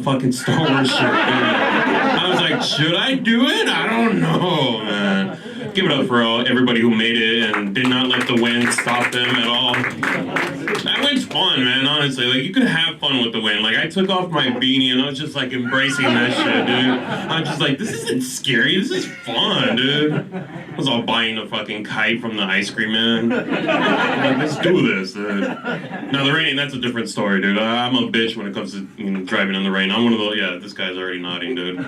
fucking Star Wars shirt, dude. I was like, should I do it? I don't know, man. Give it up for everybody who made it and did not let the wind stop them at all. That wind's fun, man, honestly. Like, you could have fun with the wind. Like, I took off my beanie and I was just, like, embracing that shit, dude. I'm just like, this isn't scary. This is fun, dude. I was all buying a fucking kite from the ice cream man. Like, let's do this, dude. Now, the rain, that's a different story, dude. I'm a bitch when it comes to driving in the rain. I'm one of those, yeah, this guy's already nodding, dude.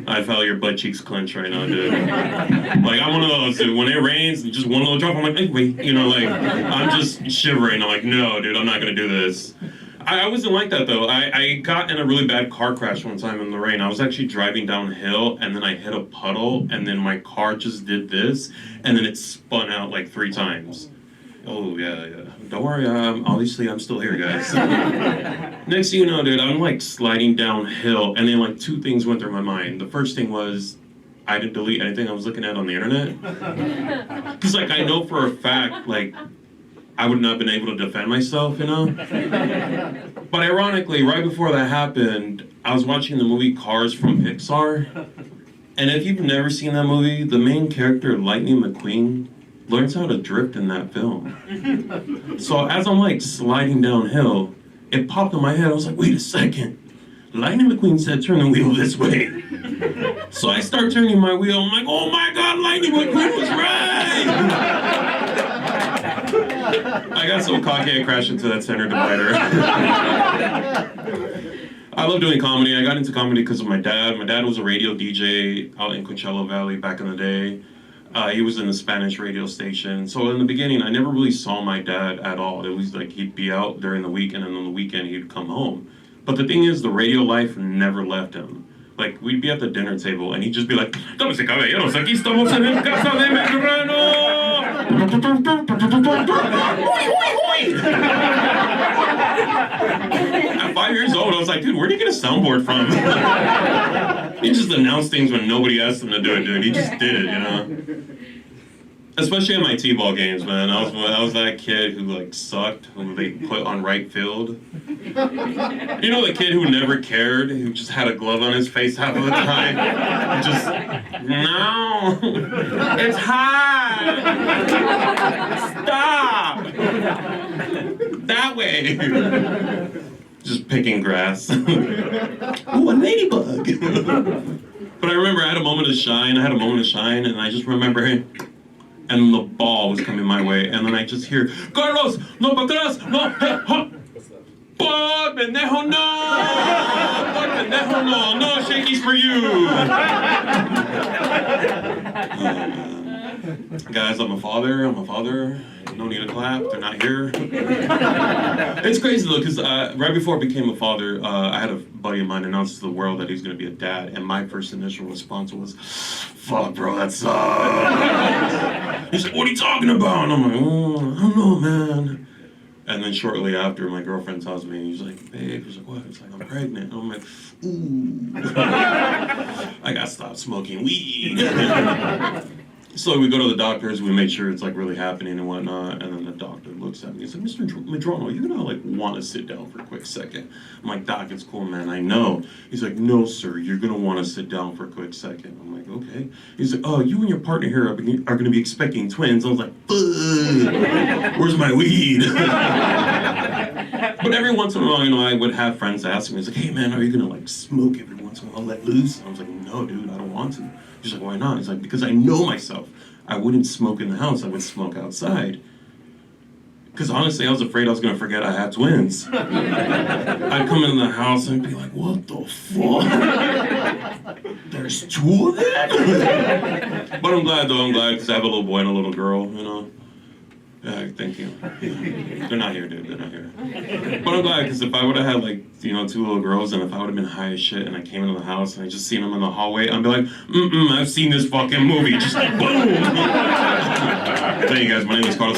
I felt your butt cheeks clench right now, dude. Like, I'm one of those, dude. When it rains, just one little drop, I'm like, hey, wait. You know, like, I'm just shivering. I'm like, no, dude, I'm not gonna do this. I wasn't like that, though. I got in a really bad car crash one time in the rain. I was actually driving downhill, and then I hit a puddle, and then my car just did this, and then it spun out like 3 times. Oh, yeah. Don't worry, obviously I'm still here, guys. Next thing you know, dude, I'm like sliding downhill, and then like 2 things went through my mind. The first thing was, I didn't delete anything I was looking at on the internet. Because, like, I know for a fact, like, I would not have been able to defend myself, you know? But ironically, right before that happened, I was watching the movie Cars from Pixar. And if you've never seen that movie, the main character, Lightning McQueen, learns how to drift in that film. So as I'm, like, sliding downhill, it popped in my head. I was like, wait a second. Lightning McQueen said, turn the wheel this way. So I start turning my wheel. I'm like, oh my God, Lightning McQueen was right! I got so cocky I crashed into that center divider. I love doing comedy. I got into comedy because of my dad. My dad was a radio DJ out in Coachella Valley back in the day. He was in a Spanish radio station. So in the beginning, I never really saw my dad at all. It was like he'd be out during the week, and then on the weekend he'd come home. But the thing is, the radio life never left him. Like, we'd be at the dinner table, and he'd just be like, "Damas y caballeros, aquí estamos en el casa de Medranos!" At 5 years old, I was like, dude, where'd you get a soundboard from? He just announced things when nobody asked him to do it, dude. He just did it, you know? Especially at my T-ball games, man. I was that kid who, like, sucked, who they put on right field. You know the kid who never cared, who just had a glove on his face half of the time? Just, no, it's hot! Stop! That way! Just picking grass. Ooh, a ladybug! But I remember I had a moment of shine, and I just remember him. And the ball was coming my way, and then I just hear, Carlos, no pa atrás, no, ha, por pendejo, no, por pendejo, no shakies for you. Guys, I'm a father, no need to clap, they're not here. It's crazy though, because right before I became a father, I had a buddy of mine announce to the world that he's going to be a dad, and my first initial response was, fuck bro, that sucks. He's like, what are you talking about? And I'm like, oh, I don't know, man. And then shortly after, my girlfriend tells me, he's like, babe, he's like, what? It's like, I'm pregnant. And I'm like, ooh. I gotta stop smoking weed. So we go to the doctors, we make sure it's like really happening and whatnot, and then the doctor looks at me, he's like, Mr. Medrano, you're gonna like want to sit down for a quick second. I'm like, Doc, it's cool, man, I know. He's like, no, sir, you're gonna want to sit down for a quick second. I'm like, okay. He's like, oh, you and your partner here are gonna be expecting twins. I was like, where's my weed? But every once in a while, you know, I would have friends ask me, he's like, hey man, are you gonna like smoke every once in a while, let loose? And I was like, no, dude, I don't want to. He's like, why not? He's like, because I know myself. I wouldn't smoke in the house, I would smoke outside. Because honestly, I was afraid I was gonna forget I had twins. I'd come in the house and be like, what the fuck? There's 2 of them? But I'm glad though, because I have a little boy and a little girl, you know? Yeah, thank you. They're not here, dude, they're not here. But I'm glad, because if I would have had like, you know, 2 little girls, and if I would have been high as shit and I came into the house and I just seen them in the hallway, I'd be like, I've seen this fucking movie, just boom! Thank you guys, my name is Carlos.